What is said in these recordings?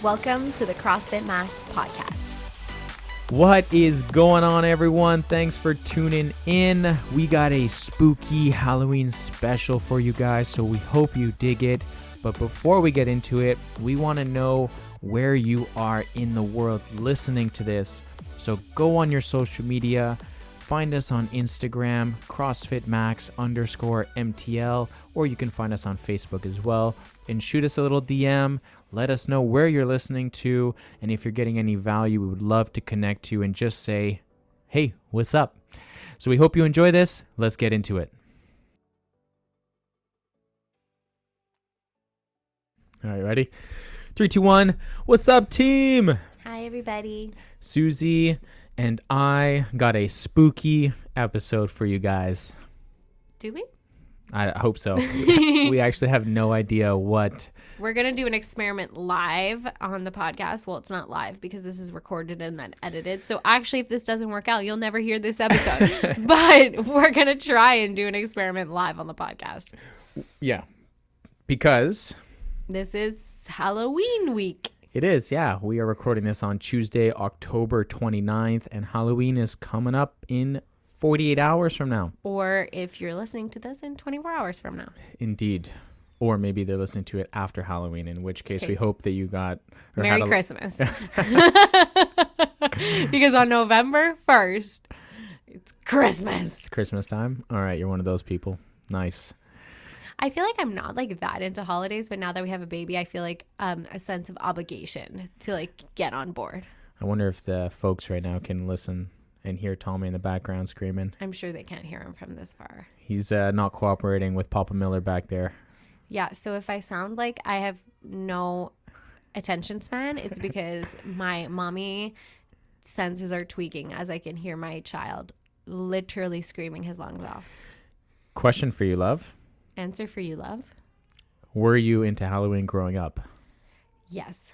Welcome to the CrossFit Max podcast. What is going on, everyone? Thanks for tuning in. We got a spooky Halloween special for you guys, so we hope you dig it. But before we get into it, we want to know where you are in the world listening to this. So go on your social media, find us on Instagram, CrossFitMax_MTL, or you can find us on Facebook as well, and shoot us a little DM. Let us know where you're listening to, and if you're getting any value, we would love to connect you and just say, hey, what's up? So we hope you enjoy this. Let's get into it. All right, ready? 3, 2, 1. What's up, team? Hi, everybody. Susie and I got a spooky episode for you guys. Do we? I hope so. We actually have no idea what. We're going to do an experiment live on the podcast. Well, it's not live because this is recorded and then edited. So actually, if this doesn't work out, you'll never hear this episode. But we're going to try and do an experiment live on the podcast. Yeah. Because this is Halloween week. It is, yeah. We are recording this on Tuesday, October 29th, and Halloween is coming up in 48 hours from now. Or if you're listening to this in 24 hours from now. Indeed. Or maybe they're listening to it after Halloween, in which case we hope that you got... Merry Christmas. Because on November 1st, it's Christmas. It's Christmas time? All right, you're one of those people. Nice. I feel like I'm not like that into holidays, but now that we have a baby, I feel like a sense of obligation to like get on board. I wonder if the folks right now can listen and hear Tommy in the background screaming. I'm sure they can't hear him from this far. He's not cooperating with Papa Miller back there. Yeah, so if I sound like I have no attention span, it's because my mommy senses are tweaking as I can hear my child literally screaming his lungs off. Question for you, love. Answer for you, love. Were you into Halloween growing up? Yes.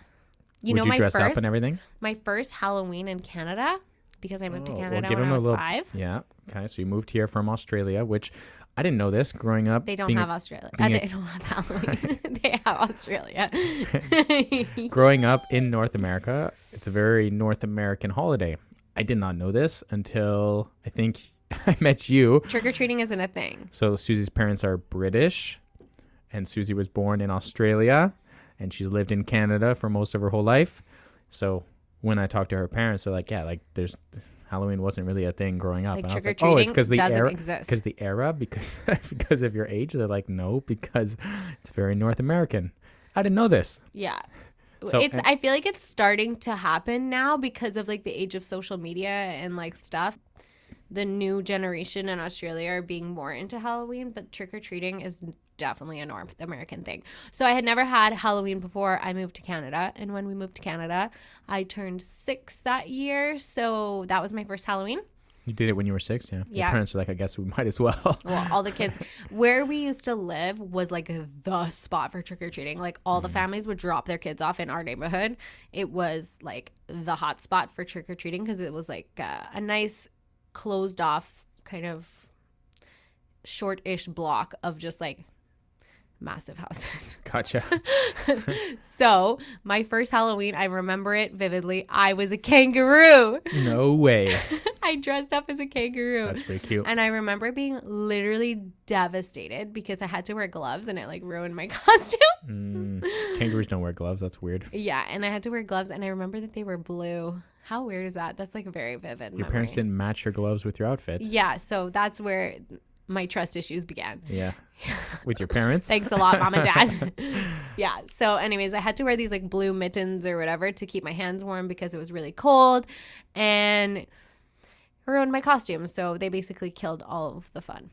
Would you dress up and everything? My first Halloween in Canada, because I moved to Canada when I was 5. Yeah. Okay. So you moved here from Australia, which I didn't know this growing up. They don't have Australia. They don't have Halloween. They have Australia. Growing up in North America, it's a very North American holiday. I did not know this until I think I met you. Trick-or-treating isn't a thing. So Susie's parents are British, and Susie was born in Australia, and she's lived in Canada for most of her whole life. So when I talked to her parents, they're like, yeah, like there's Halloween wasn't really a thing growing up. Like and I was like, trick-or-treating oh, it's because the doesn't era, exist. because the era, because of your age. They're like, no, because it's very North American. I didn't know this. Yeah. So, I feel like it's starting to happen now because of like the age of social media and like stuff. The new generation in Australia are being more into Halloween, but trick-or-treating is definitely a North American thing. So I had never had Halloween before I moved to Canada. And when we moved to Canada, I turned 6 that year. So that was my first Halloween. You did it when you were 6, yeah? Yeah. Your parents were like, I guess we might as well. Well, all the kids. Where we used to live was like the spot for trick-or-treating. Like all the families would drop their kids off in our neighborhood. It was like the hot spot for trick-or-treating because it was like a nice closed off kind of short-ish block of just like massive houses. Gotcha. So my first Halloween, I remember it vividly. I was a kangaroo. No way. I dressed up as a kangaroo. That's pretty cute. And I remember being literally devastated because I had to wear gloves and it like ruined my costume. Kangaroos don't wear gloves. That's weird. Yeah, and I had to wear gloves and I remember that they were blue. How weird is that? That's like a very vivid memory. Your parents didn't match your gloves with your outfit. Yeah, so that's where my trust issues began. Yeah. With your parents? Thanks a lot, Mom and Dad. Yeah. So anyways, I had to wear these like blue mittens or whatever to keep my hands warm because it was really cold and it ruined my costume. So they basically killed all of the fun.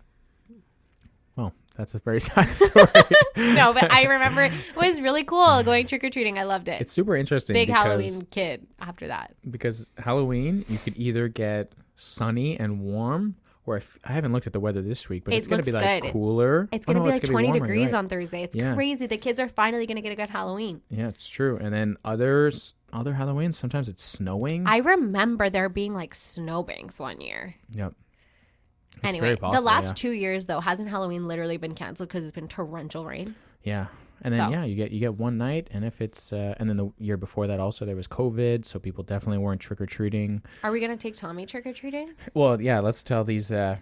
Well, that's a very sad story. No, but I remember it was really cool going trick-or-treating. I loved it. It's super interesting. Big Halloween kid after that. Because Halloween, you could either get sunny and warm, or I haven't looked at the weather this week, but it's going to be like cooler. It's going to be like 20 degrees on Thursday. It's Yeah. crazy. The kids are finally going to get a good Halloween. Yeah, it's true. And then other Halloweens, sometimes it's snowing. I remember there being like snowbanks one year. Yep. Anyway, the last 2 years, though, hasn't Halloween literally been canceled because it's been torrential rain? Yeah. And then you get one night, and if it's and then the year before that also there was COVID, so people definitely weren't trick or treating. Are we gonna take Tommy trick or treating? Well, yeah, let's tell the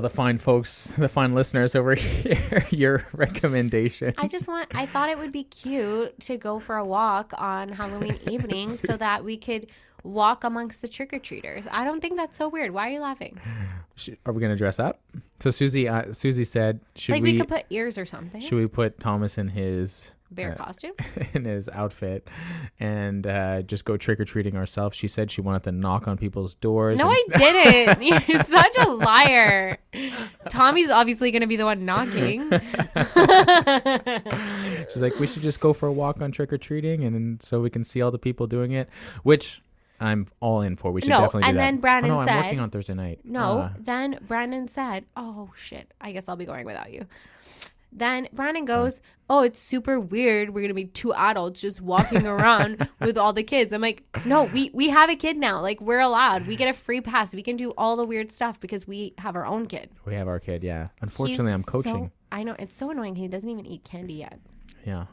fine folks, the fine listeners over here, your recommendation. I thought it would be cute to go for a walk on Halloween evening so that we could walk amongst the trick-or-treaters. I don't think that's so weird. Why are you laughing? Are we going to dress up? So Susie said, we could put ears or something. Should we put Thomas in his bear costume? In his outfit and just go trick-or-treating ourselves? She said she wanted to knock on people's doors. No, I didn't. You're such a liar. Tommy's obviously going to be the one knocking. She's like, we should just go for a walk on trick-or-treating and so we can see all the people doing it, which I'm all in for. We should definitely do that. And then Brandon said... I'm working on Thursday night. Then Brandon said, oh, shit, I guess I'll be going without you. Then Brandon goes, oh, it's super weird. We're going to be two adults just walking around with all the kids. I'm like, no, we have a kid now. Like, we're allowed. We get a free pass. We can do all the weird stuff because we have our own kid. We have our kid, yeah. Unfortunately, I'm coaching. I know. It's so annoying. He doesn't even eat candy yet. Yeah.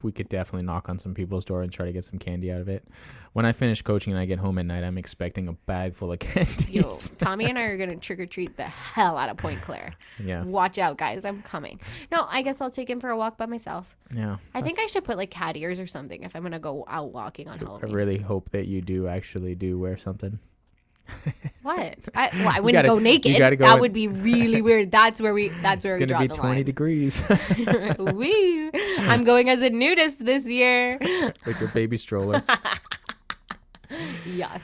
We could definitely knock on some people's door and try to get some candy out of it. When I finish coaching and I get home at night, I'm expecting a bag full of candy. Yo, Tommy and I are going to trick-or-treat the hell out of Point Claire. Yeah. Watch out, guys. I'm coming. No, I guess I'll take him for a walk by myself. Yeah. I think I should put like cat ears or something if I'm going to go out walking on Halloween. I really hope that you do wear something. What? I wouldn't go naked. That would be really weird. That's where we draw the line. It's going to be 20 degrees. Woo! I'm going as a nudist this year. With your baby stroller. Yuck.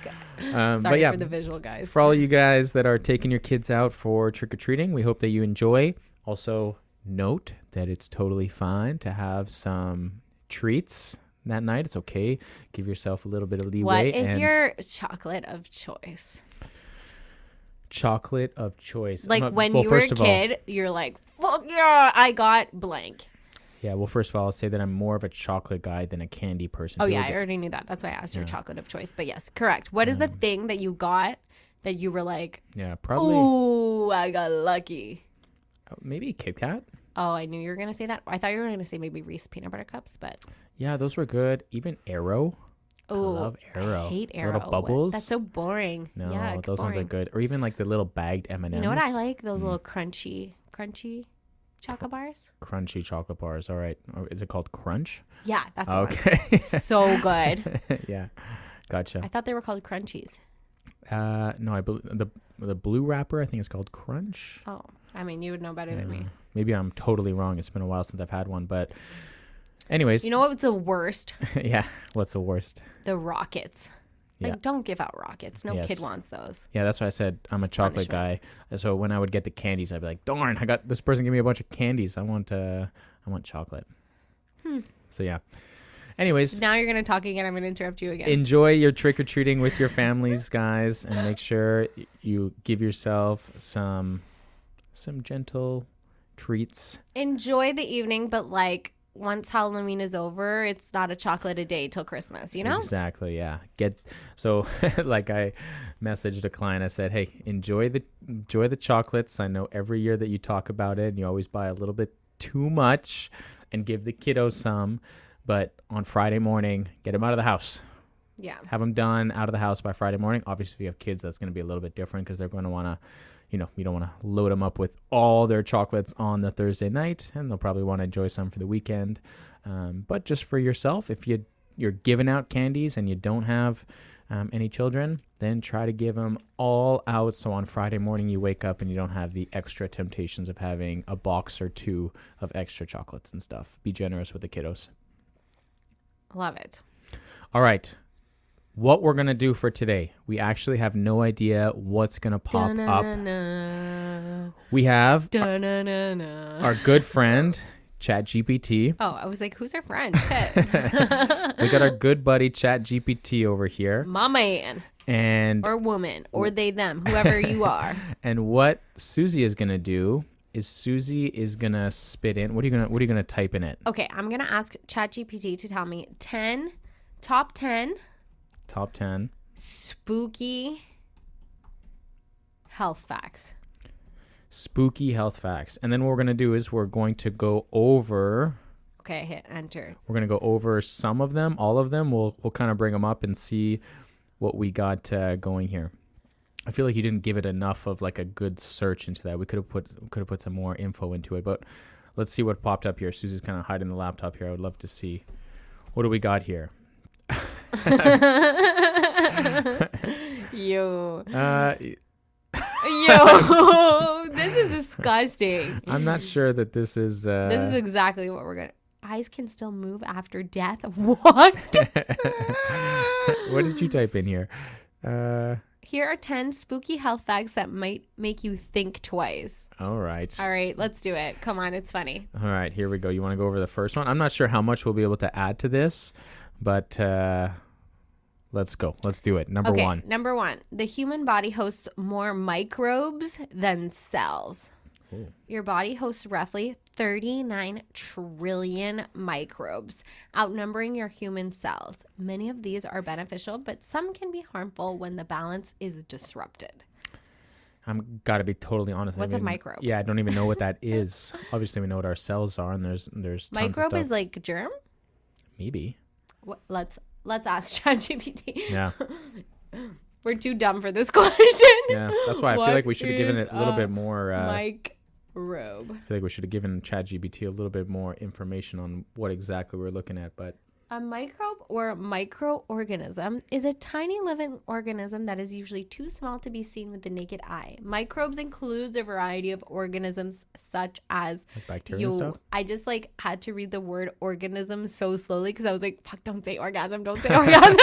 Sorry for the visual, guys. For all you guys that are taking your kids out for trick-or-treating, we hope that you enjoy. Also, note that it's totally fine to have some treats that night. It's okay. Give yourself a little bit of leeway. What is your chocolate of choice? Chocolate of choice. Like when you were a kid, you're like, fuck yeah, I got blank. Yeah, well, first of all, I'll say that I'm more of a chocolate guy than a candy person. Oh, yeah, I already knew that. That's why I asked your chocolate of choice. But yes, correct. What is the thing that you got that you were like, yeah, probably. Ooh, I got lucky. Maybe Kit Kat. Oh, I knew you were going to say that. I thought you were going to say maybe Reese peanut butter cups, but. Yeah, those were good. Even Aero. Oh, I love Aero. I hate Aero. Little bubbles. That's so boring. No, yeah, those ones are good. Or even like the little bagged M&Ms. You know what I like? Those little crunchy chocolate bars. Crunchy chocolate bars. All right. Or is it called Crunch? Yeah, that's okay. So good. Yeah, gotcha. I thought they were called Crunchies. No, I believe the blue wrapper, I think, is called Crunch. Oh, I mean, you would know better than me. Maybe I'm totally wrong. It's been a while since I've had one, but anyways. You know what's the worst? Yeah, what's the worst? The Rockets. Like, don't give out Rockets. No kid wants those. Yeah, that's why I said I'm a chocolate guy. So when I would get the candies, I'd be like, darn, I got this person give me a bunch of candies. I want chocolate. So yeah. Anyways. Now you're going to talk again. I'm going to interrupt you again. Enjoy your trick-or-treating with your families, guys, and make sure you give yourself some gentle treats. Enjoy the evening, but like once Halloween is over, it's not a chocolate a day till Christmas, you know? Exactly, yeah. Like I messaged a client, I said, hey, enjoy the chocolates. I know every year that you talk about it and you always buy a little bit too much and give the kiddos some, but on Friday morning, get them out of the house. Yeah. Have them done out of the house by Friday morning. Obviously, if you have kids, that's going to be a little bit different because they're going to want to, you don't want to load them up with all their chocolates on the Thursday night, and they'll probably want to enjoy some for the weekend. But just for yourself, if you're giving out candies and you don't have any children, then try to give them all out. So on Friday morning, you wake up and you don't have the extra temptations of having a box or two of extra chocolates and stuff. Be generous with the kiddos. Love it. All right. What we're going to do for today, we actually have no idea what's going to pop up. We have our good friend, ChatGPT. Oh, I was like, who's our friend? Shit. We got our good buddy, ChatGPT, over here. My man. Or woman. Or they, them. Whoever you are. And what Susie is going to do is Susie is going to spit in. What are you going to type in it? Okay, I'm going to ask ChatGPT to tell me top 10 spooky health facts. spooky health facts. And then what we're going to do is we're going to go over... Okay, hit enter. We're going to go over some of them, all of them. We'll kind of bring them up and see what we got going here. I feel like you didn't give it enough of like a good search into that. We could have put some more info into it, but let's see what popped up here. Susie's kind of hiding the laptop here. I would love to see. What do we got here? Yo. Yo, this is disgusting. I'm not sure that this is... This is exactly what we're going to... Eyes can still move after death? What? What did you type in here? Here are 10 spooky health facts that might make you think twice. All right. All right, let's do it. Come on, it's funny. All right, here we go. You want to go over the first one? I'm not sure how much we'll be able to add to this, but let's go. Let's do it. Number one. Number one. The human body hosts more microbes than cells. Ooh. Your body hosts roughly 39 trillion microbes, outnumbering your human cells. Many of these are beneficial, but some can be harmful when the balance is disrupted. I'm got to be totally honest. What's a microbe? Yeah, I don't even know what that is. Obviously, we know what our cells are, and there's tons microbe of stuff. is like germ? Maybe. Let's ask ChatGPT. Yeah. We're too dumb for this question. Yeah, that's why I feel like we should have given it a little bit more. Microbe. I feel like we should have given ChatGPT a little bit more information on what exactly we're looking at. But a microbe or microorganism is a tiny living organism that is usually too small to be seen with the naked eye. Microbes includes a variety of organisms such as like bacteria and stuff. I just like had to read the word organism so slowly because I was like, fuck, don't say orgasm, don't say orgasm.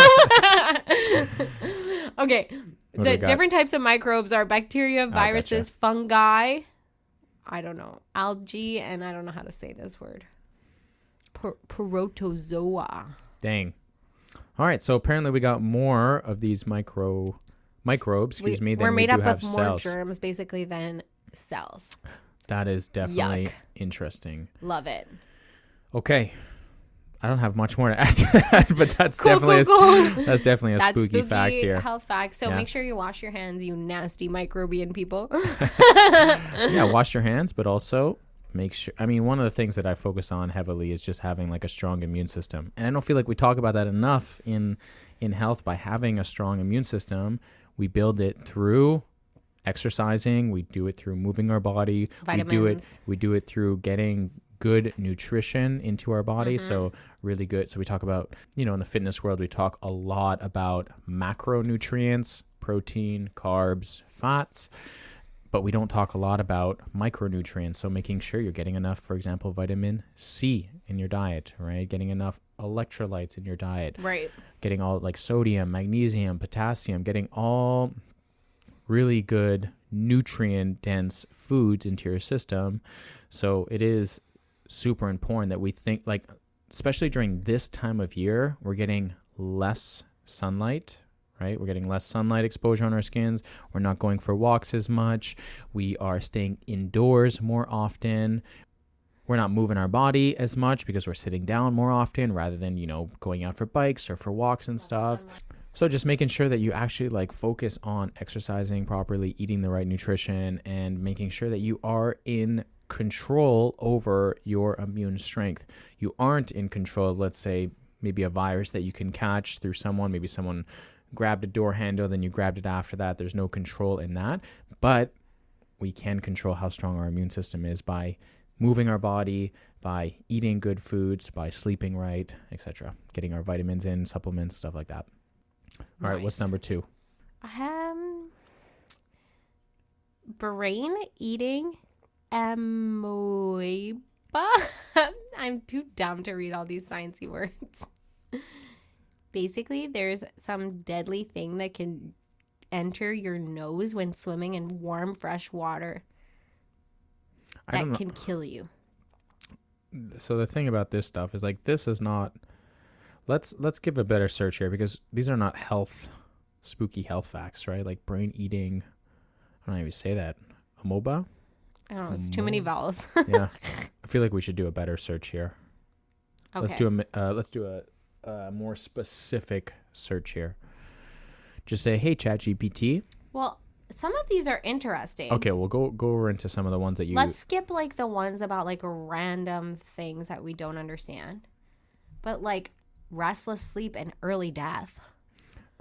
Okay. The different types of microbes are bacteria, viruses, fungi, I don't know, algae, and I don't know how to say this word. Protozoa. Dang. All right, so apparently we got more of these microbes, than we're made we up do have of cells. more germs basically than cells. That is definitely Yuck. Interesting. Love it. Okay. I don't have much more to add to that, but that's definitely that's definitely a spooky fact here. Health fact. So make sure you wash your hands, you nasty microbian people. Yeah, wash your hands, but also make sure. I mean, one of the things that I focus on heavily is just having like a strong immune system, and I don't feel like we talk about that enough in health. By having a strong immune system, we build it through exercising. We do it through moving our body. Vitamins. We do it through getting good nutrition into our body. So really good. So we talk about, in the fitness world, we talk a lot about macronutrients, protein, carbs, fats, but we don't talk a lot about micronutrients. So making sure you're getting enough, for example, vitamin C in your diet, right? Getting enough electrolytes in your diet, right? Getting all like sodium, magnesium, potassium, getting all really good nutrient dense foods into your system. So it is super important that we think, like, especially during this time of year, we're getting less sunlight, right? We're getting less sunlight exposure on our skins. We're not going for walks as much. We are staying indoors more often. We're not moving our body as much because we're sitting down more often rather than, going out for bikes or for walks and stuff. So just making sure that you actually like focus on exercising properly, eating the right nutrition, and making sure that you are in control over your immune strength. You aren't in control of, let's say, maybe a virus that you can catch through someone. Maybe someone grabbed a door handle, then you grabbed it after that. There's no control in that. But we can control how strong our immune system is by moving our body, by eating good foods, by sleeping right, etc. Getting our vitamins in, supplements, stuff like that. All right, what's number 2? Brain eating amoeba. I'm too dumb to read all these sciencey words. Basically, there's some deadly thing that can enter your nose when swimming in warm, fresh water that can kill you. So the thing about this stuff is like, this is not... Let's give a better search here, because these are not spooky health facts, right? Like brain eating, I don't know how you say that. Amoeba? I don't know, it's too many vowels. Yeah. I feel like we should do a better search here. Okay. Let's do a more specific search here. Just say, hey, ChatGPT. Well, Some of these are interesting. Okay, we'll go over into some of the ones that you... Let's skip like the ones about like random things that we don't understand. But like restless sleep and early death.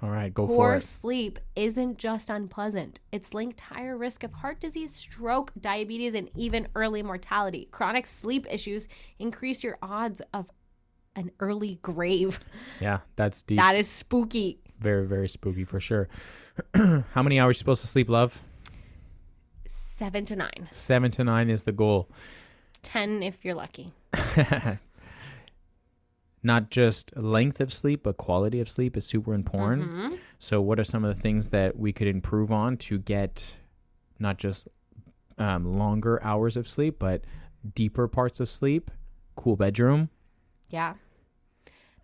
All right, go for Poor it. sleep isn't just unpleasant. It's linked to higher risk of heart disease, stroke, diabetes, and even early mortality. Chronic sleep issues increase your odds of an early grave. Yeah, that's deep. That is spooky. Very, very spooky for sure. How many hours are you supposed to sleep, love? 7 to 9. 7 to 9 is the goal. 10 if you're lucky. Not just length of sleep, but quality of sleep is super important. Mm-hmm. So what are some of the things that we could improve on to get not just longer hours of sleep, but deeper parts of sleep? Cool bedroom. Yeah.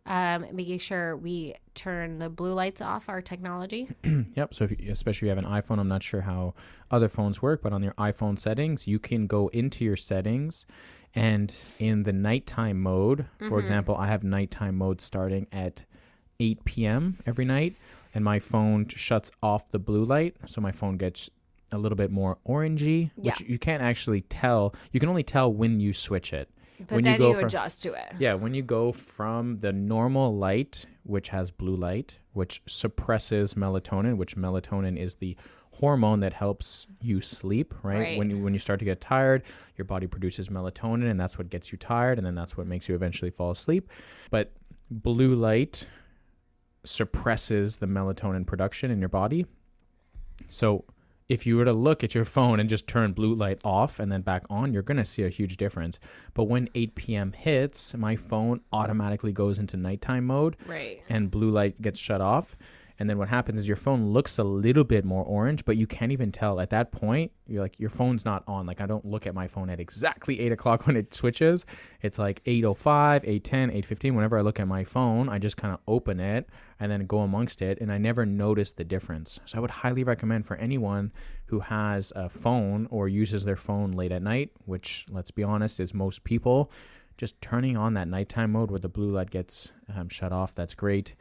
Making sure we turn the blue lights off our technology. Yep. So especially if you have an iPhone, I'm not sure how other phones work, but on your iPhone settings, you can go into your settings and in the nighttime mode, for example, I have nighttime mode starting at 8 p.m. every night, and my phone shuts off the blue light. So my phone gets a little bit more orangey, which you can't actually tell. You can only tell when you switch it. But when then you, you adjust to it. Yeah, when you go from the normal light, which has blue light, which suppresses melatonin, which melatonin is the hormone that helps you sleep, right? When you start to get tired, your body produces melatonin, and that's what gets you tired, and then that's what makes you eventually fall asleep. But blue light suppresses the melatonin production in your body. So if you were to look at your phone and just turn blue light off and then back on, you're going to see a huge difference. But when 8 p.m. hits, my phone automatically goes into nighttime mode, and blue light gets shut off. And then what happens is your phone looks a little bit more orange, but you can't even tell. At that point, you're like, your phone's not on. Like, I don't look at my phone at exactly 8 o'clock when it switches. It's like 8:05, 8:10, 8:15. Whenever I look at my phone, I just kind of open it and then go amongst it, and I never notice the difference. So I would highly recommend for anyone who has a phone or uses their phone late at night, which, let's be honest, is most people, just turning on that nighttime mode where the blue light gets shut off. That's great.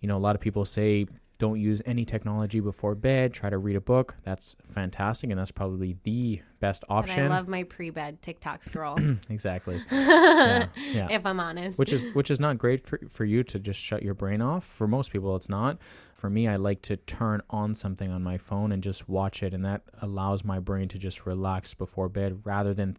You know, a lot of people say don't use any technology before bed. Try to read a book. That's fantastic, and that's probably the best option. And I love my pre-bed TikTok scroll. Exactly. Yeah. If I'm honest. Which is not great for you to just shut your brain off. For most people, it's not. For me, I like to turn on something on my phone and just watch it, and that allows my brain to just relax before bed rather than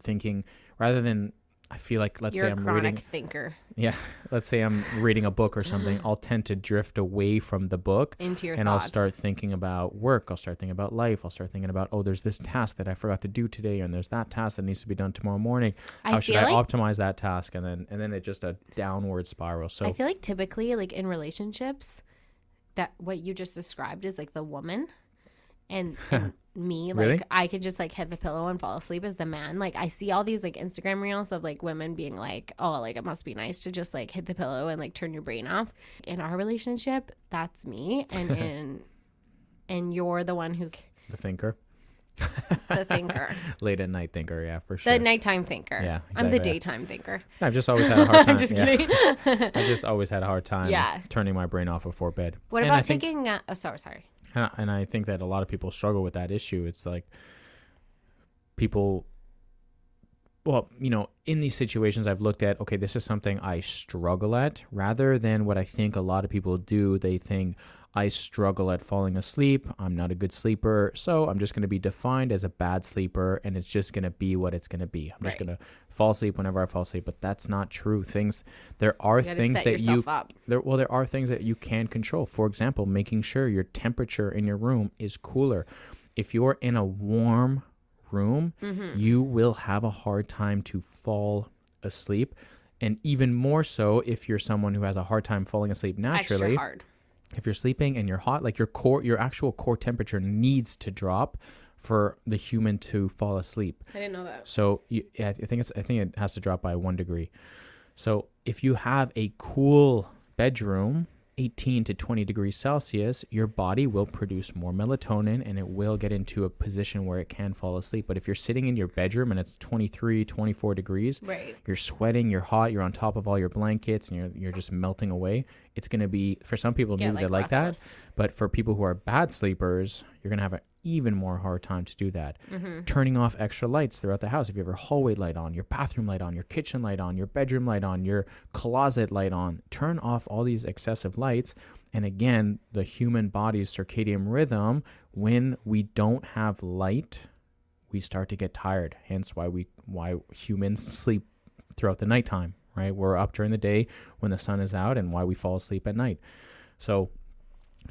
I feel like, let's say I'm reading. You're a chronic thinker. Yeah. Let's say I'm reading a book or something. I'll tend to drift away from the book. Into your and thoughts. I'll start thinking about work. I'll start thinking about life. I'll start thinking about, there's this task that I forgot to do today, and there's that task that needs to be done tomorrow morning. How should I optimize that task? And then it's just a downward spiral. So I feel like typically, like in relationships, that what you just described is like the woman. And me, like, really? I could just like hit the pillow and fall asleep as the man. Like, I see all these like Instagram reels of like women being like, oh, like it must be nice to just like hit the pillow and like turn your brain off. In our relationship, that's me, and you're the one who's the thinker. The thinker. Late at night thinker, yeah, for sure. The nighttime thinker. Yeah, exactly. I'm the daytime thinker. I've just always had a hard time. I'm just kidding. I just always had a hard time turning my brain off before bed. What about taking? Sorry. And I think that a lot of people struggle with that issue. It's like people, well, you know, in these situations I've looked at, okay, this is something I struggle at, rather than what I think a lot of people do. They think, I struggle at falling asleep. I'm not a good sleeper. So I'm just going to be defined as a bad sleeper, and it's just going to be what it's going to be. I'm just going to fall asleep whenever I fall asleep. But that's not true. There are things that you can control. For example, making sure your temperature in your room is cooler. If you're in a warm room, you will have a hard time to fall asleep. And even more so if you're someone who has a hard time falling asleep naturally. Extra hard. If you're sleeping and you're hot, like your actual core temperature needs to drop for the human to fall asleep. I didn't know that. So I think it has to drop by 1 degree. So if you have a cool bedroom, 18 to 20 degrees Celsius, your body will produce more melatonin, and it will get into a position where it can fall asleep. But if you're sitting in your bedroom and it's 23, 24 degrees, you're sweating, you're hot, you're on top of all your blankets, and you're just melting away, it's going to be, for some people, maybe they like that. But for people who are bad sleepers, you're going to have even more hard time to do that. Turning off extra lights throughout the house. If you have your hallway light on, your bathroom light on, your kitchen light on, your bedroom light on, your closet light on, turn off all these excessive lights. And again, the human body's circadian rhythm, when we don't have light, we start to get tired. Hence why humans sleep throughout the nighttime, right? We're up during the day when the sun is out, and why we fall asleep at night. So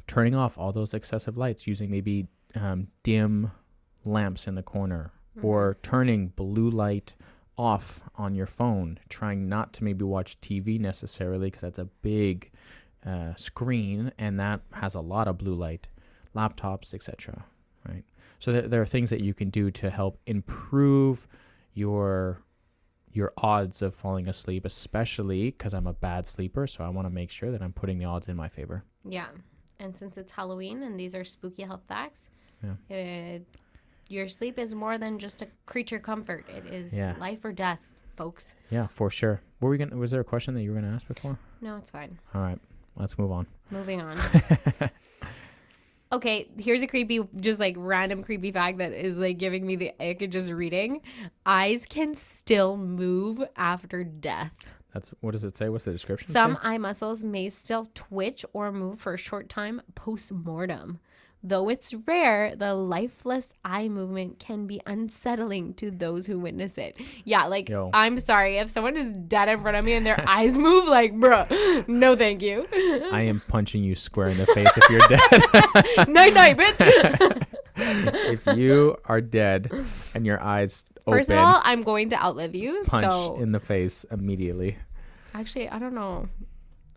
turning off all those excessive lights, using maybe dim lamps in the corner, or turning blue light off on your phone, trying not to maybe watch TV necessarily, because that's a big screen and that has a lot of blue light, laptops, etc. Right? So there are things that you can do to help improve your odds of falling asleep, especially because I'm a bad sleeper, so I want to make sure that I'm putting the odds in my favor. Yeah. And since it's Halloween and these are spooky health facts, your sleep is more than just a creature comfort. It is life or death, folks. Yeah, for sure. Was there a question that you were going to ask before? No, it's fine. All right. Let's move on. Moving on. Okay, here's a random creepy fact that is like giving me the ick just reading. Eyes can still move after death. What does it say? What's the description? Some eye muscles may still twitch or move for a short time post-mortem. Though it's rare, the lifeless eye movement can be unsettling to those who witness it. Yeah, I'm sorry. If someone is dead in front of me and their eyes move, bruh, no thank you. I am punching you square in the face if you're dead. Night, bitch. If you are dead and your eyes open, first of all, I'm going to outlive you. Punch in the face immediately. Actually, I don't know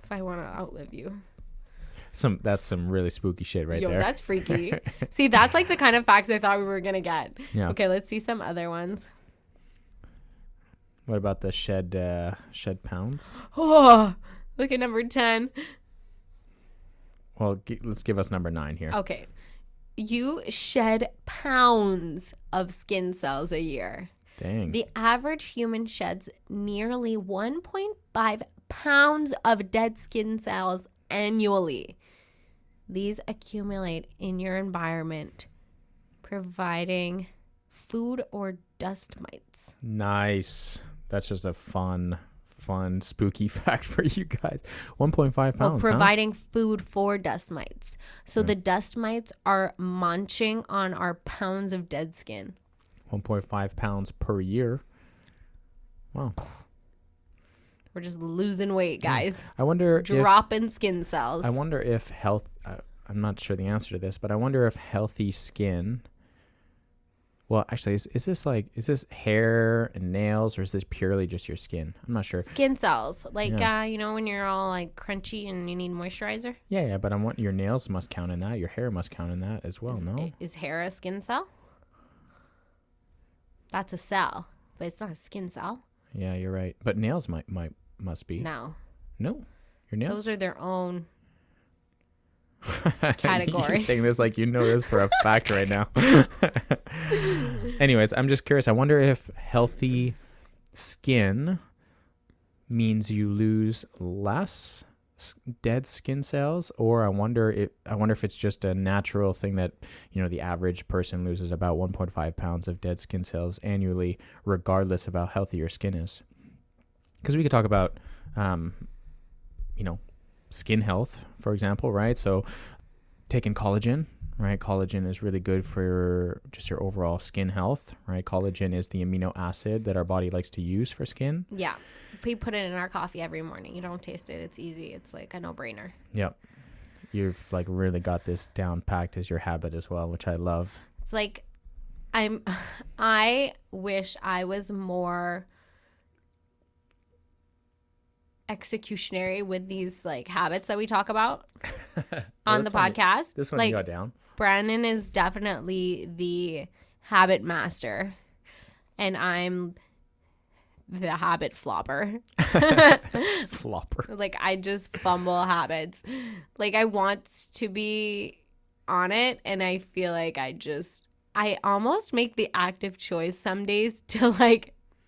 if I want to outlive you. That's some really spooky shit right there. Yo, that's freaky. See, that's like the kind of facts I thought we were gonna get. Yeah. Okay, let's see some other ones. What about the shed pounds? Oh, look at number 10. Well, let's give us number 9 here. Okay. You shed pounds of skin cells a year. Dang. The average human sheds nearly 1.5 pounds of dead skin cells annually. These accumulate in your environment, providing food or dust mites. Nice. That's just a fun, spooky fact for you guys. 1.5 pounds, well, providing food for dust mites. So the dust mites are munching on our pounds of dead skin. 1.5 pounds per year. Wow. We're just losing weight, guys. I wonder dropping skin cells. I wonder if I'm not sure the answer to this, but I wonder if healthy skin. Well, actually, is this hair and nails, or is this purely just your skin? I'm not sure. Skin cells, when you're all like crunchy and you need moisturizer. Yeah, but your nails must count in that. Your hair must count in that as well. Is hair a skin cell? That's a cell, but it's not a skin cell. Yeah, you're right. But nails must be. No, your nails. Those are their own category. You're saying this like you know this for a fact right now. Anyways, I'm just curious. I wonder if healthy skin means you lose less dead skin cells, or I wonder if it's just a natural thing that the average person loses about 1.5 pounds of dead skin cells annually, regardless of how healthy your skin is. Because we could talk about skin health, for example, right? So taking collagen, right? Collagen is really good for just your overall skin health, right? Collagen is the amino acid that our body likes to use for skin. Yeah. We put it in our coffee every morning. You don't taste it. It's easy. It's like a no-brainer. Yep. You've really got this down packed as your habit as well, which I love. It's like I wish I was more executionary with these habits that we talk about on the podcast. This one you got down. Brandon is definitely the habit master, and I'm the habit flopper. Flopper. I just fumble habits. I want to be on it, and I feel like I almost make the active choice some days to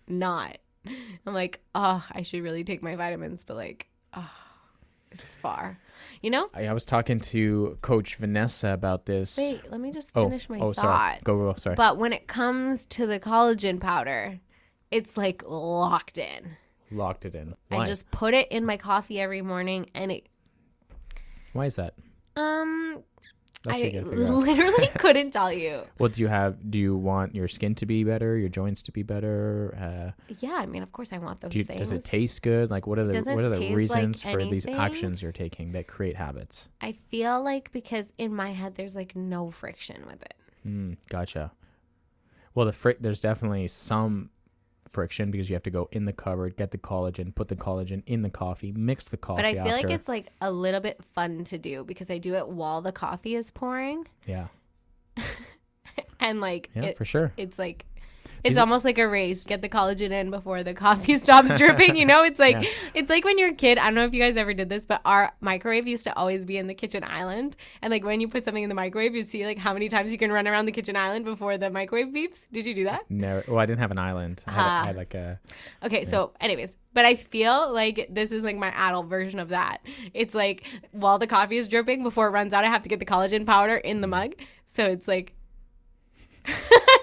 not. I'm like, oh, I should really take my vitamins, but It's far. You know? I was talking to Coach Vanessa about this. Wait, let me just finish my thought. Sorry. Go, sorry. But when it comes to the collagen powder, it's like locked in. Locked it in. Why? I just put it in my coffee every morning, and it. Why is that? I literally couldn't tell you. Well, do you want your skin to be better, your joints to be better? Yeah, I mean, of course I want those things. Does it taste good? Like, what are the reasons like for these anything. actions you're taking that create habits? I feel like because in my head there's like no friction with it. Gotcha. Well, there's definitely some friction because you have to go in the cupboard, get the collagen, put the collagen in the coffee, mix the coffee. But I feel like it's like a little bit fun to do because I do it while the coffee is pouring. Yeah. And like, for sure. It's like, it's almost like a race. Get the collagen in before the coffee stops dripping. You know, it's like it's like when you're a kid. I don't know if you guys ever did this, but our microwave used to always be in the kitchen island. And like when you put something in the microwave, you'd see like how many times you can run around the kitchen island before the microwave beeps. Did you do that? No. Well, I didn't have an island. I had like a. Okay, so anyways, but I feel like this is like my adult version of that. It's like while the coffee is dripping, before it runs out, I have to get the collagen powder in the mug. So it's like.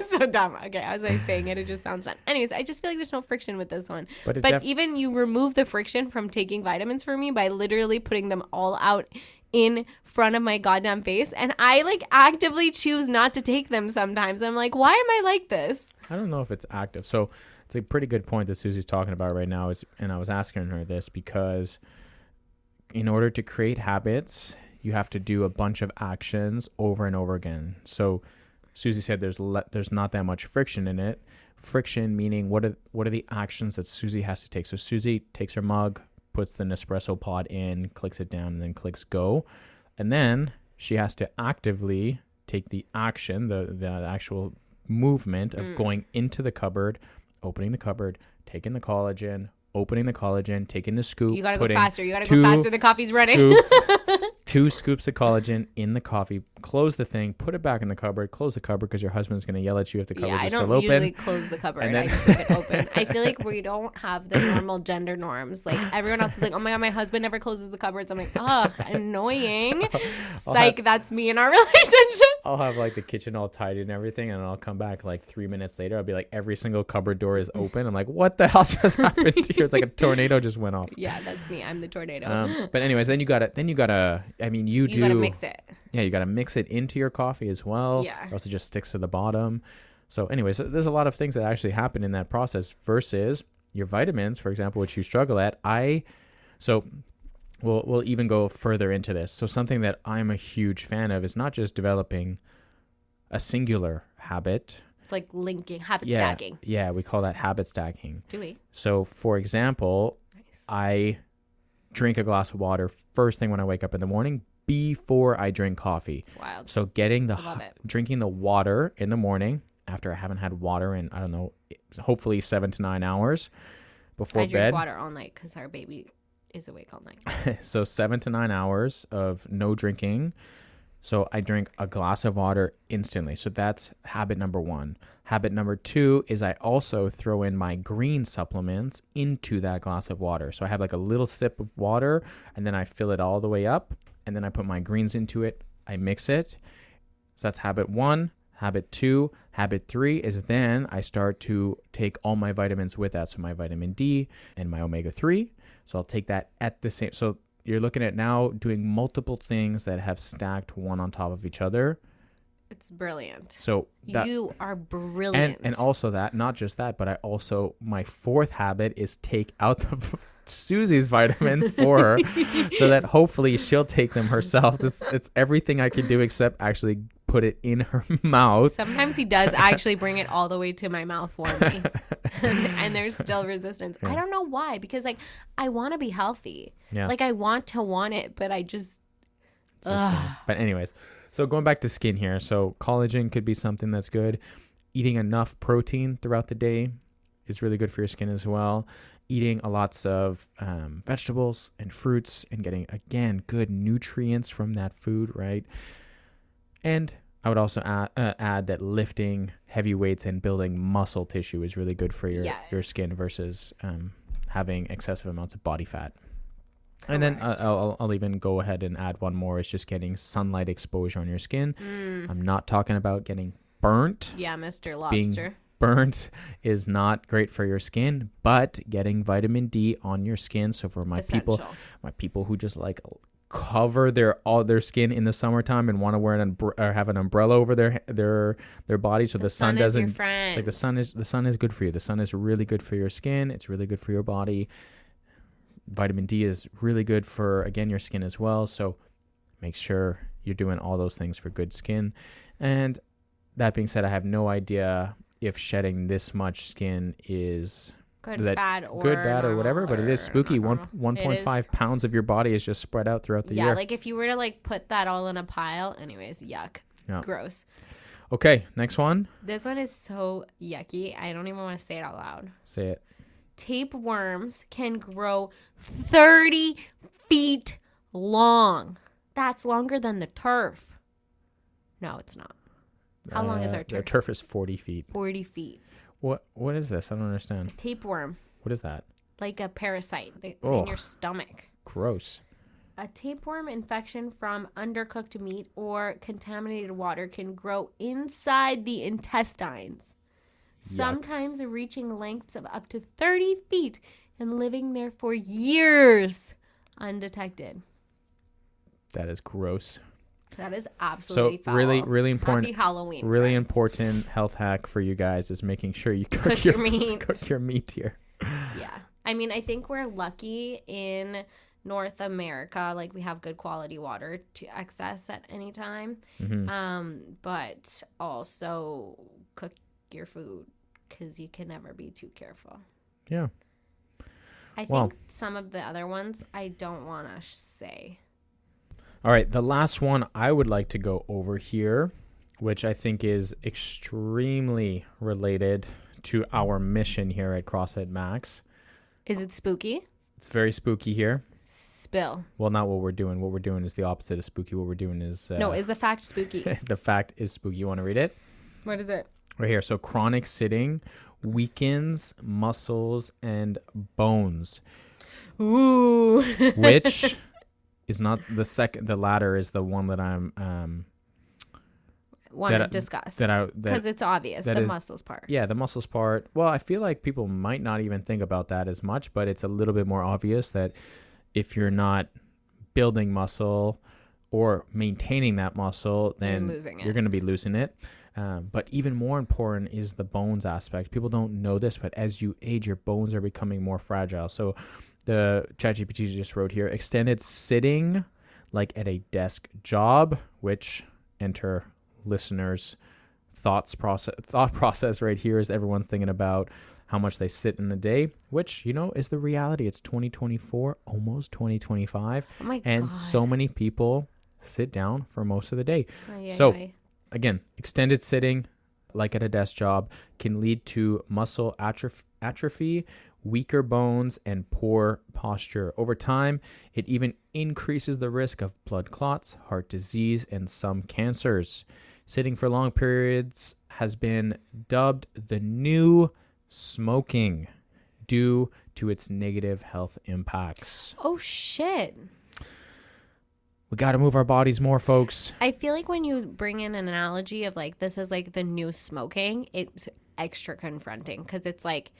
So dumb. Okay, as I'm saying it just sounds dumb. Anyways, I just feel like there's no friction with this one. But even you remove the friction from taking vitamins for me by literally putting them all out in front of my goddamn face. And I like actively choose not to take them sometimes. I'm like, why am I like this? I don't know if it's active. So it's a pretty good point that Susie's talking about right now. And I was asking her this because in order to create habits, you have to do a bunch of actions over and over again. So Susie said there's not that much friction in it. Friction meaning what are the actions that Susie has to take? So Susie takes her mug, puts the Nespresso pod in, clicks it down, and then clicks go. And then she has to actively take the action, the actual movement of going into the cupboard, opening the cupboard, taking the collagen, opening the collagen, taking the scoop. You gotta go faster. The coffee's ready. 2 scoops of collagen in the coffee. Close the thing. Put it back in the cupboard. Close the cupboard because your husband's going to yell at you if the cupboards are still open. I don't usually close the cupboard. I just leave it open. I feel like we don't have the normal gender norms. Like everyone else is like, oh my God, my husband never closes the cupboards. I'm like, ugh, annoying. Psych, that's me in our relationship. I'll have like the kitchen all tidy and everything, and I'll come back like 3 minutes later. I'll be like, every single cupboard door is open. I'm like, what the hell just happened here? It's like a tornado just went off. Yeah, that's me. I'm the tornado. But anyways, then you gotta. I mean, you gotta mix it. Yeah, you gotta mix it into your coffee as well. Yeah. Or else it just sticks to the bottom. So anyways, there's a lot of things that actually happen in that process versus your vitamins, for example, which you struggle at. So we'll even go further into this. So something that I'm a huge fan of is not just developing a singular habit. It's like linking, stacking. Yeah, we call that habit stacking. Do we? So for example, nice. I drink a glass of water first thing when I wake up in the morning before I drink coffee. It's wild. So drinking the water in the morning after I haven't had water in, I don't know, hopefully 7 to 9 hours before bed. I drink water all night because our baby is awake all night. So 7 to 9 hours of no drinking. So I drink a glass of water instantly. So that's habit number 1. Habit number 2 is I also throw in my green supplements into that glass of water. So I have like a little sip of water and then I fill it all the way up and then I put my greens into it. I mix it. So that's habit 1. Habit 2. Habit 3 is then I start to take all my vitamins with that. So my vitamin D and my omega-3. So I'll take that at the same. So you're looking at now doing multiple things that have stacked one on top of each other. It's brilliant. So you are brilliant. And also that, not just that, but my 4th habit is take out Susie's vitamins for her so that hopefully she'll take them herself. It's everything I can do except actually put it in her mouth. Sometimes he does actually bring it all the way to my mouth for me. And there's still resistance. Yeah. I don't know why, because like I want to be healthy. Yeah. Like I want it, but I just but anyways, so going back to skin here. So collagen could be something that's good. Eating enough protein throughout the day is really good for your skin as well. Eating lots of vegetables and fruits and getting, again, good nutrients from that food, right? And I would also add that lifting heavy weights and building muscle tissue is really good for your skin versus having excessive amounts of body fat. And then Correct. I'll even go ahead and add one more. It's just getting sunlight exposure on your skin. I'm not talking about getting burnt. Yeah, Mr. Being Lobster. burnt is not great for your skin, but getting vitamin D on your skin. So for my Essential. people who just like cover all their skin in the summertime and want to wear or have an umbrella over their body so the sun is your doesn't. friend. It's like the sun is good for you. The sun is really good for your skin. It's really good for your body. Vitamin D is really good for, again, your skin as well. So make sure you're doing all those things for good skin. And that being said, I have no idea if shedding this much skin is good, bad, or whatever, but it is spooky. 1.5 pounds of your body is just spread out throughout the year. Yeah, like if you were to like put that all in a pile, anyways, yuck. Yeah. Gross. Okay, next one. This one is so yucky. I don't even want to say it out loud. Say it. Tapeworms can grow 30 feet long. That's longer than the turf. No, it's not. How long is our turf? Our turf is 40 feet. 40 feet. What is this? I don't understand. Tapeworm. What is that? Like a parasite. It's in your stomach. Gross. A tapeworm infection from undercooked meat or contaminated water can grow inside the intestines, sometimes reaching lengths of up to 30 feet and living there for years undetected. That is gross. That is absolutely foul. really important. Happy Halloween. Really friends. important health hack for you guys is making sure you Cook your meat. Cook your meat here. Yeah. I mean, I think we're lucky in North America. Like, we have good quality water to access at any time. Mm-hmm. But also cook your food because you can never be too careful. Yeah. I think some of the other ones I don't want to say. All right, the last one I would like to go over here, which I think is extremely related to our mission here at CrossFit Max. Is it spooky? It's very spooky here. Spill. Well, not what we're doing. What we're doing is the opposite of spooky. What we're doing is... No, is the fact spooky? The fact is spooky. You want to read it? What is it? Right here. So chronic sitting weakens muscles and bones. Ooh. Which... is not the second. The latter is the one that I'm want to discuss because it's obvious the muscles part. Yeah, the muscles part. Well, I feel like people might not even think about that as much, but it's a little bit more obvious that if you're not building muscle or maintaining that muscle, then you're going to be losing it. But even more important is the bones aspect. People don't know this, but as you age, your bones are becoming more fragile. So the ChatGPT just wrote here, extended sitting like at a desk job, which enter listeners' thought process right here is everyone's thinking about how much they sit in a day, which, you know, is the reality. It's 2024, almost 2025. Oh my and God. So many people sit down for most of the day. Again, extended sitting like at a desk job can lead to muscle atrophy, weaker bones, and poor posture. Over time, it even increases the risk of blood clots, heart disease, and some cancers. Sitting for long periods has been dubbed the new smoking due to its negative health impacts. Oh, shit. We got to move our bodies more, folks. I feel like when you bring in an analogy of like, this is like the new smoking, it's extra confronting because it's like,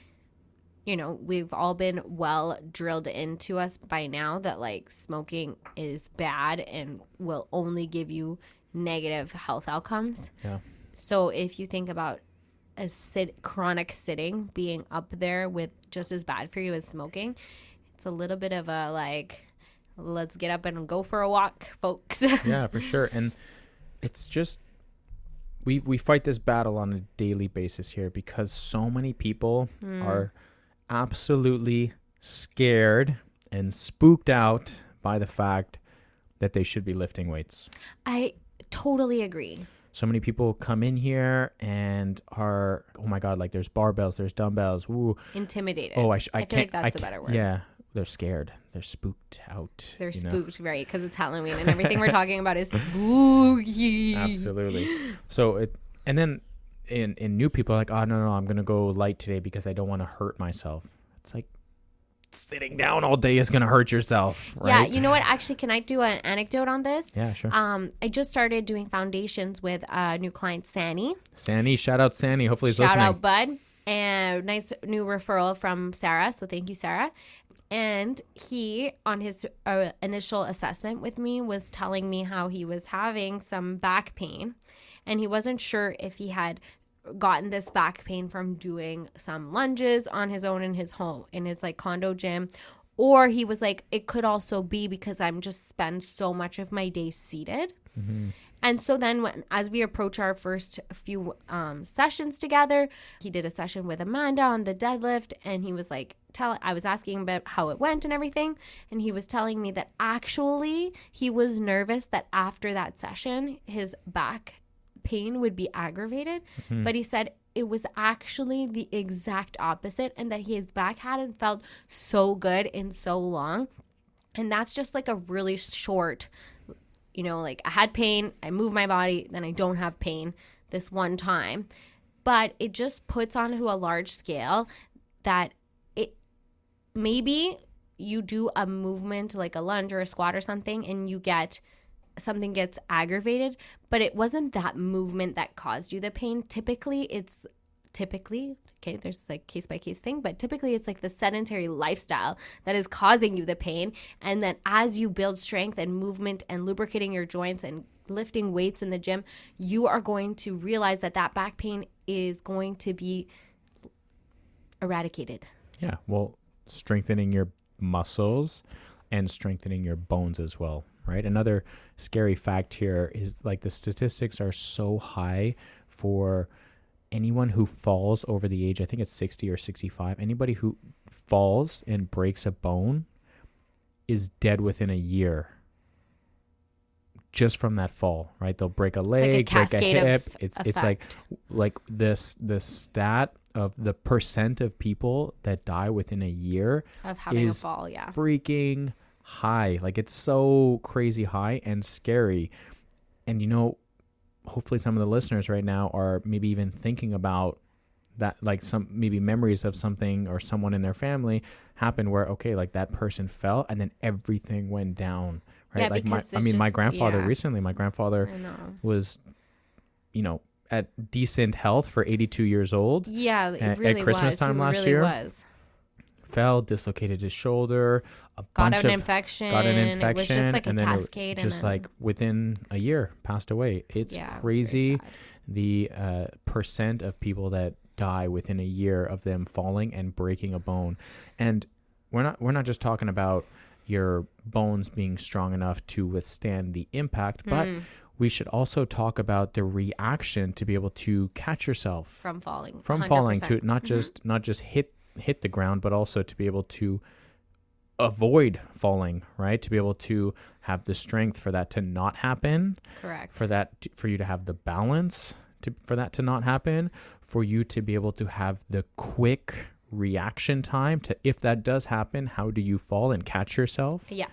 you know, we've all been well drilled into us by now that like smoking is bad and will only give you negative health outcomes. Yeah. So if you think about chronic sitting being up there with just as bad for you as smoking, it's a little bit of a like, let's get up and go for a walk, folks. Yeah, for sure. And it's just, we fight this battle on a daily basis here because so many people are absolutely scared and spooked out by the fact that they should be lifting weights. I totally agree. So many people come in here and are, oh my God, like there's barbells, there's dumbbells. Ooh. Intimidated. Oh, I feel like that's a better word. Yeah. They're scared. They're spooked out. They're spooked, right? Because it's Halloween and everything we're talking about is spooky. Absolutely. So and then in new people are like, oh, no, I'm going to go light today because I don't want to hurt myself. It's like, sitting down all day is going to hurt yourself, right? Yeah, you know what? Actually, can I do an anecdote on this? Yeah, sure. I just started doing foundations with a new client, Sani. Sani, shout out Sani. Hopefully he's Shout listening. out, Bud. And nice new referral from Sarah. So thank you, Sarah. And he, on his initial assessment with me, was telling me how he was having some back pain. And he wasn't sure if he had gotten this back pain from doing some lunges on his own in his home, in his like condo gym, or he was like, it could also be because I'm just spend so much of my day seated. Mm-hmm. And so then as we approach our first few sessions together, he did a session with Amanda on the deadlift, and he was like, I was asking about how it went and everything, and he was telling me that actually he was nervous that after that session his back pain would be aggravated, but he said it was actually the exact opposite, and that his back hadn't felt so good in so long. And that's just like a really short, you know, like I had pain, I move my body, then I don't have pain this one time. But it just puts onto a large scale that it maybe you do a movement like a lunge or a squat or something, and you get something gets aggravated, but it wasn't that movement that caused you the pain. Typically, okay, there's like case by case thing, but typically it's like the sedentary lifestyle that is causing you the pain. And then as you build strength and movement and lubricating your joints and lifting weights in the gym, you are going to realize that that back pain is going to be eradicated. Yeah, well, strengthening your muscles and strengthening your bones as well, right? Another scary fact here is like the statistics are so high for anyone who falls over the age, I think it's 60 or 65. Anybody who falls and breaks a bone is dead within a year just from that fall, right? They'll break a leg, break a hip. It's like this the stat of the percent of people that die within a year of having is a fall, yeah, freaking high. Like it's so crazy high and scary. And you know, hopefully some of the listeners right now are maybe even thinking about that, like some maybe memories of something or someone in their family happened where, okay, like that person fell and then everything went down, right? Yeah, like my grandfather recently, my grandfather was, you know, at decent health for 82 years old. Yeah, it really at Christmas time last year. Fell, dislocated his shoulder, got an infection. It was just like a cascade. Just like within a year, passed away. It's crazy the percent of people that die within a year of them falling and breaking a bone. And we're not just talking about your bones being strong enough to withstand the impact, but we should also talk about the reaction to be able to catch yourself from falling, 100%. To not just hit the ground, but also to be able to avoid falling, right? To be able to have the strength for that to not happen. Correct. For you to have the balance for that to not happen, for you to be able to have the quick reaction time to, if that does happen, how do you fall and catch yourself? Yeah.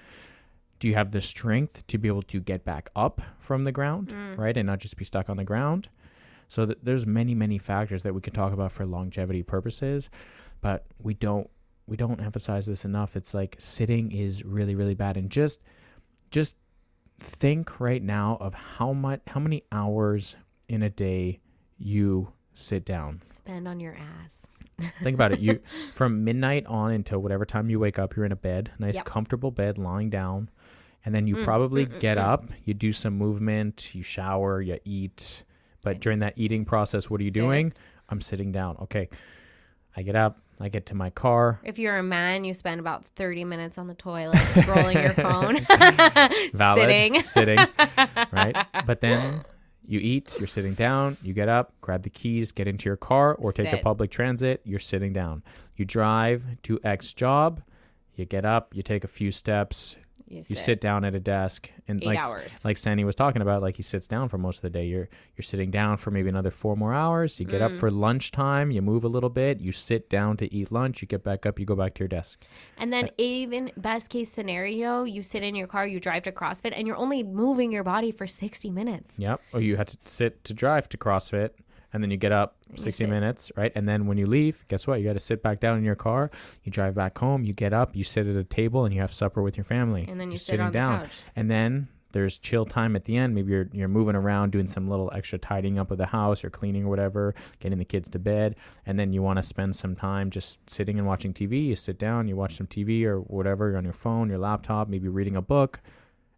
Do you have the strength to be able to get back up from the ground, right? And not just be stuck on the ground. So there's many, many factors that we can talk about for longevity purposes. But we don't emphasize this enough. It's like sitting is really, really bad. And just think right now of how many hours in a day you sit down. Spend on your ass. Think about it. You from midnight on until whatever time you wake up, you're in a bed, nice comfortable bed, lying down. And then you probably get up, you do some movement, you shower, you eat. But during that eating process, what are you doing? I'm sitting down. Okay. I get up. I get to my car. If you're a man, you spend about 30 minutes on the toilet scrolling your phone. Valid. Sitting. Right? But then you eat, you're sitting down, you get up, grab the keys, get into your car or take the public transit, you're sitting down. You drive to X job, you get up, you take a few steps, you sit down at a desk, and 8 hours. Like Sandy was talking about, like he sits down for most of the day. You're sitting down for maybe another 4 more hours. You get up for lunchtime, you move a little bit, you sit down to eat lunch, you get back up, you go back to your desk. And then even best case scenario, you sit in your car, you drive to CrossFit, and you're only moving your body for 60 minutes. Yep. Or you had to sit to drive to CrossFit, And then you get up And 60 minutes, right? And then when you leave, guess what? You got to sit back down in your car. You drive back home. You get up. You sit at a table and you have supper with your family. And then you You're sit sitting on the down. couch. And then there's chill time at the end. Maybe you're moving around, doing some little extra tidying up of the house or cleaning or whatever, getting the kids to bed. And then you want to spend some time just sitting and watching TV. You sit down, you watch some TV or whatever. You're on your phone, your laptop, maybe reading a book.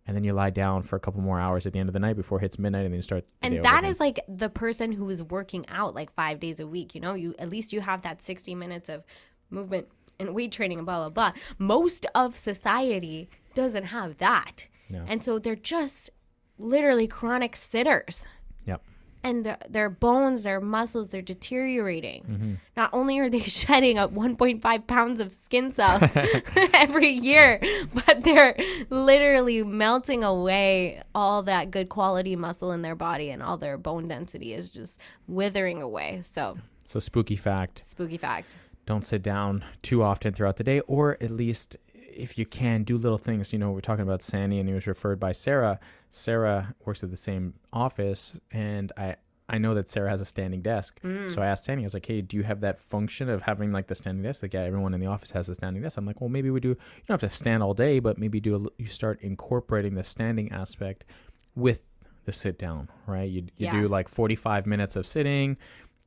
And then you lie down for a couple more hours at the end of the night before it hits midnight, and then you start the day And over that again. is like the person who is working out like 5 days a week. You know, you at least you have that 60 minutes of movement and weight training and blah, blah, blah. Most of society doesn't have that. Yeah. And so they're just literally chronic sitters. Yep. And their bones, their muscles, they're deteriorating. Mm-hmm. Not only are they shedding up 1.5 pounds of skin cells every year, but they're literally melting away all that good quality muscle in their body, and all their bone density is just withering away. So spooky fact. spooky fact. Don't sit down too often throughout the day, or at least if you can, do little things. You know, we're talking about Sandy, and he was referred by Sarah. Sarah works at the same office, and I know that Sarah has a standing desk. So I asked Sandy, I was like, hey, do you have that function of having like the standing desk? Like, yeah, everyone in the office has a standing desk. I'm like, well, maybe we do. You don't have to stand all day, but maybe you start incorporating the standing aspect with the sit down, right? You do like 45 minutes of sitting,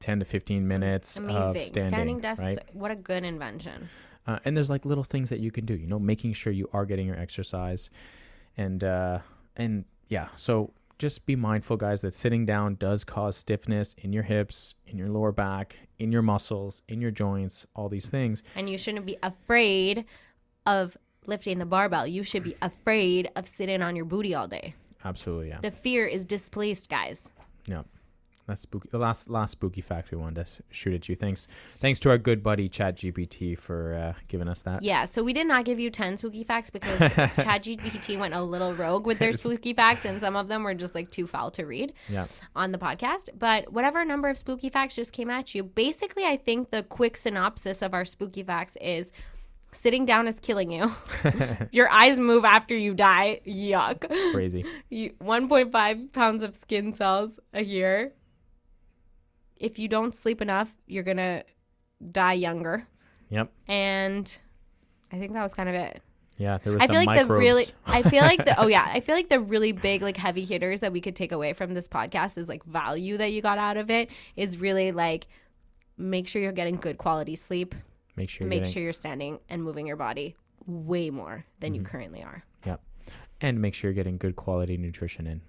10 to 15 minutes of standing desks, right? What a good invention. And there's like little things that you can do, you know, making sure you are getting your exercise. And yeah, so just be mindful, guys, that sitting down does cause stiffness in your hips, in your lower back, in your muscles, in your joints, all these things. And you shouldn't be afraid of lifting the barbell. You should be afraid of sitting on your booty all day. Absolutely, yeah. The fear is displaced, guys. Yeah. That's spooky. The last spooky fact we wanted to shoot at you. Thanks to our good buddy ChatGPT for giving us that. Yeah, so we did not give you 10 spooky facts because ChatGPT went a little rogue with their spooky facts, and some of them were just like too foul to read on the podcast. But whatever number of spooky facts just came at you, basically I think the quick synopsis of our spooky facts is sitting down is killing you. Your eyes move after you die. Yuck. Crazy. 1.5 pounds of skin cells a year. If you don't sleep enough, you're going to die younger. Yep. And I think that was kind of it. Yeah, there was I feel like microbes. I feel like the really big like heavy hitters that we could take away from this podcast is like value that you got out of it is really like make sure you're getting good quality sleep. Make sure you're standing and moving your body way more than you currently are. Yep. And make sure you're getting good quality nutrition in.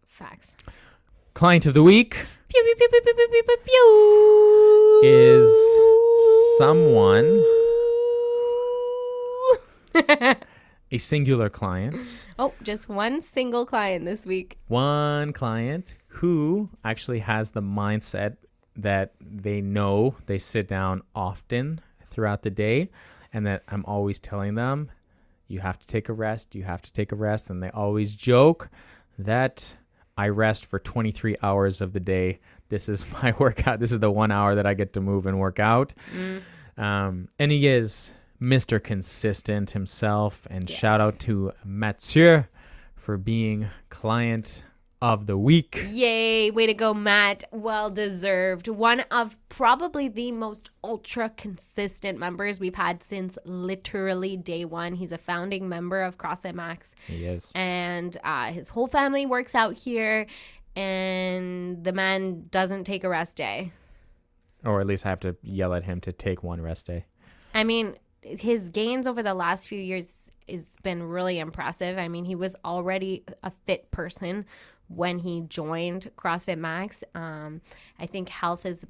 Facts. Client of the week Pew, pew, pew, pew, pew, pew, pew, pew. is someone, a singular client. Oh, just one single client this week. One client who actually has the mindset that they know they sit down often throughout the day, and that I'm always telling them, you have to take a rest, you have to take a rest. And they always joke that I rest for 23 hours of the day. This is my workout. This is the 1 hour that I get to move and work out. And he is Mr. Consistent himself. And shout out to Mathieu for being client of the week. Yay, way to go, Matt. Well deserved. One of probably the most ultra consistent members we've had since literally day one. He's a founding member of CrossFit Max. He is. And his whole family works out here, and the man doesn't take a rest day. Or at least I have to yell at him to take one rest day. I mean, his gains over the last few years has been really impressive. I mean, he was already a fit person when he joined CrossFit Max. I think health is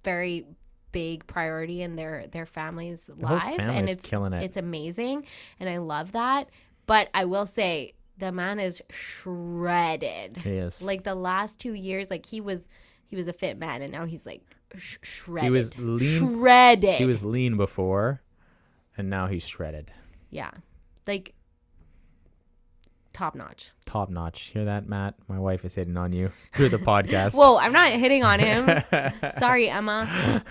very big priority in their family's life, and it's killing it. It's amazing, and I love that. But I will say the man is shredded. He is. Like the last 2 years, like he was a fit man, and now he's like shredded. He was lean. Shredded. He was lean before, and now he's shredded. Yeah, like top notch. Top notch. Hear that, Matt? My wife is hitting on you through the podcast. Whoa, I'm not hitting on him. Sorry, Emma.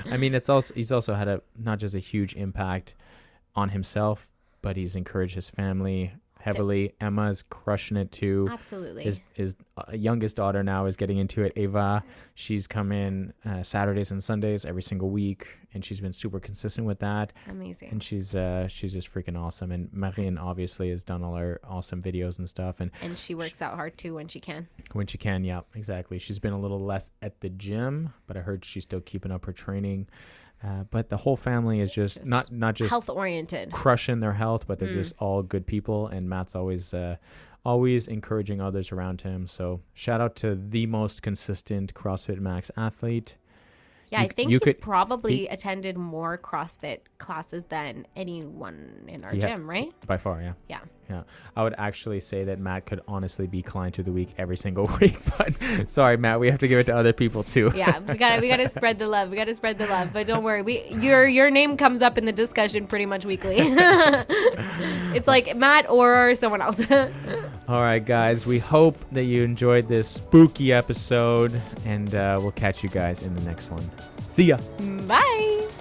I mean, he's also had not just a huge impact on himself, but he's encouraged his family, heavily. Emma's crushing it too. Absolutely. His youngest daughter now is getting into it. Ava, she's come in Saturdays and Sundays every single week, and she's been super consistent with that. Amazing. And she's just freaking awesome. And Marine obviously has done all our awesome videos and stuff. And she works out hard too when she can. When she can, yeah, exactly. She's been a little less at the gym, but I heard she's still keeping up her training. But the whole family is just not just health oriented, crushing their health, but they're just all good people. And Matt's always encouraging others around him. So shout out to the most consistent CrossFit Max athlete. Yeah, I think he's probably attended more CrossFit classes than anyone in our gym, right? By far, yeah. Yeah. I would actually say that Matt could honestly be client of the week every single week, but sorry, Matt, we have to give it to other people too. Yeah, we gotta spread the love. But don't worry, your name comes up in the discussion pretty much weekly. It's like Matt or someone else. All right, guys, we hope that you enjoyed this spooky episode, and we'll catch you guys in the next one. See ya. Bye.